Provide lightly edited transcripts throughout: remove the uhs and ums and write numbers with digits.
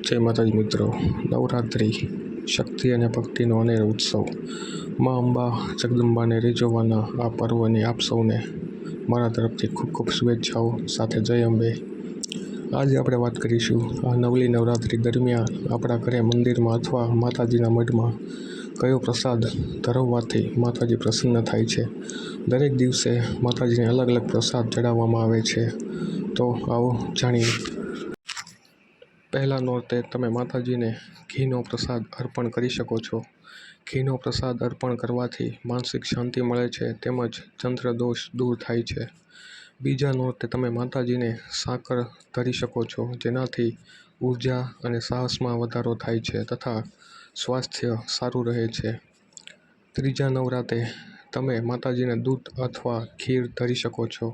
જય માતાજી મિત્રો, નવરાત્રિ શક્તિ અને ભક્તિનો અનેરો ઉત્સવ. મા અંબા જગદંબાને રીઝવવાના આ પર્વની આપ સૌને મારા તરફથી ખૂબ ખૂબ શુભેચ્છાઓ સાથે જય અંબે. આજે આપણે વાત કરીશું આ નવલી નવરાત્રિ દરમિયાન આપણા ઘરે મંદિરમાં અથવા માતાજીના મઢમાં કયો પ્રસાદ ધરાવવાથી માતાજી પ્રસન્ન થાય છે. દરેક દિવસે માતાજીને અલગ અલગ પ્રસાદ ચડાવવામાં આવે છે, તો આવો જાણીએ. પહેલા નોરતે તમે માતાજીને ઘીનો પ્રસાદ અર્પણ કરી શકો છો. ઘીનો પ્રસાદ અર્પણ કરવાથી માનસિક શાંતિ મળે છે તેમજ ચંદ્ર દોષ દૂર થાય છે. બીજા નોરતે તમે માતાજીને સાકર ધરી શકો છો, જેનાથી ઉર્જા અને સાહસમાં વધારો થાય છે તથા સ્વાસ્થ્ય સારું રહે છે. ત્રીજા નવરાતે તમે માતાજીને દૂધ અથવા ખીર ધરી શકો છો.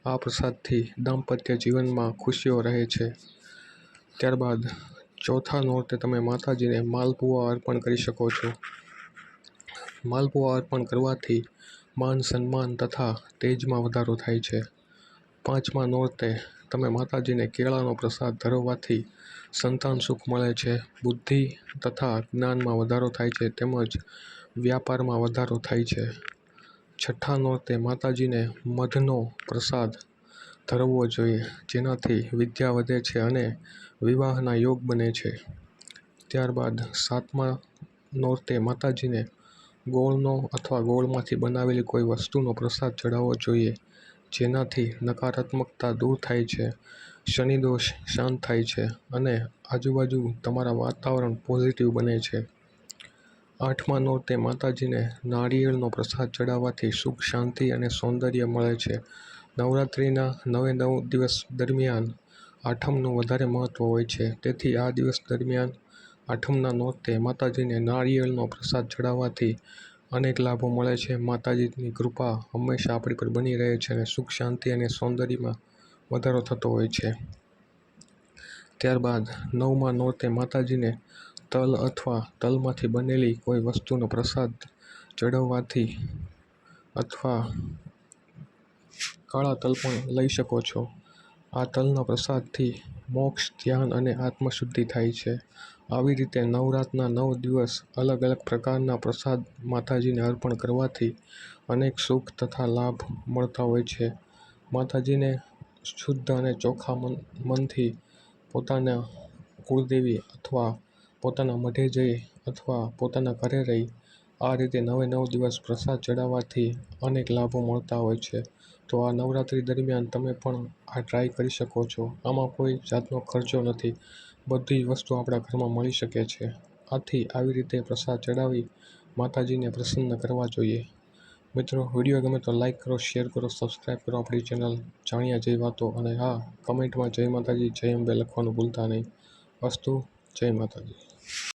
આ પ્રસાદથી દાંપત્ય જીવનમાં ખુશીઓ રહે છે. ત્યારબાદ ચોથા નોરતે તમે માતાજીને માલપુઆ અર્પણ કરી શકો છો. માલપુઆ અર્પણ કરવાથી માન સન્માન તથા તેજમાં વધારો થાય છે. પાંચમા નોરતે તમે માતાજીને કેળાનો પ્રસાદ ધરાવવાથી સંતાન સુખ મળે છે, બુદ્ધિ તથા જ્ઞાનમાં વધારો થાય છે તેમજ વ્યાપારમાં વધારો થાય છે. છઠ્ઠા નોરતે માતાજીને મધનો પ્રસાદ ધરાવવો જોઈએ, જેનાથી વિદ્યા વધે છે અને વિવાહના યોગ બને છે. ત્યારબાદ સાતમા નોરતે માતાજીને ગોળનો અથવા ગોળમાંથી બનાવેલી કોઈ વસ્તુનો પ્રસાદ ચડાવવો જોઈએ, જેનાથી નકારાત્મકતા દૂર થાય છે, શનિદોષ શાંત થાય છે અને આજુબાજુ તમારા વાતાવરણ પોઝિટિવ બને છે. આઠમા નોરતે માતાજીને નાળિયેરનો પ્રસાદ ચડાવવાથી સુખ શાંતિ અને સૌંદર્ય મળે છે. નવરાત્રિના 9 દિવસ દરમિયાન આઠમનું વધારે મહત્ત્વ હોય છે, તેથી આ દિવસ દરમિયાન આઠમના નોરતે માતાજીને નાળિયેરનો પ્રસાદ ચડાવવાથી અનેક લાભો મળે છે. માતાજીની કૃપા હંમેશા આપણી પર બની રહે છે અને સુખ શાંતિ અને સૌંદર્યમાં વધારો થતો હોય છે. ત્યારબાદ નવમા નોરતે માતાજીને તલ અથવા તલમાંથી બનેલી કોઈ વસ્તુનો પ્રસાદ ચડાવવાથી અથવા કાળા તલ પણ લઈ શકો છો. આ તલના પ્રસાદથી મોક્ષ, ધ્યાન અને આત્મશુદ્ધિ થાય છે. આવી રીતે નવરાતના 9 દિવસ અલગ અલગ પ્રકારના પ્રસાદ માતાજીને અર્પણ કરવાથી અનેક સુખ તથા લાભ મળતા હોય છે. માતાજીને શુદ્ધ અને ચોખ્ખા મનથી પોતાના કુળદેવી અથવા પોતાના મઢે જઈ અથવા પોતાના ઘરે રહી આ રીતે 9 દિવસ પ્રસાદ ચડાવવાથી અનેક લાભો મળતા હોય છે. તો આ નવરાત્રિ દરમિયાન તમે પણ આ ટ્રાય કરી શકો છો. આમાં કોઈ જાતનો ખર્ચો નથી, બધી જ વસ્તુ આપણા ઘરમાં મળી શકે છે. આથી આવી રીતે પ્રસાદ ચડાવી માતાજીને પ્રસન્ન કરવા જોઈએ. મિત્રો, વિડીયો ગમે તો લાઈક કરો, શેર કરો, સબસ્ક્રાઈબ કરો આપણી ચેનલ જાણ્યા જય વાતો, અને હા, કમેન્ટમાં જય માતાજી, જય અંબે લખવાનું ભૂલતા નહીં. અસ્તુ, જય માતાજી.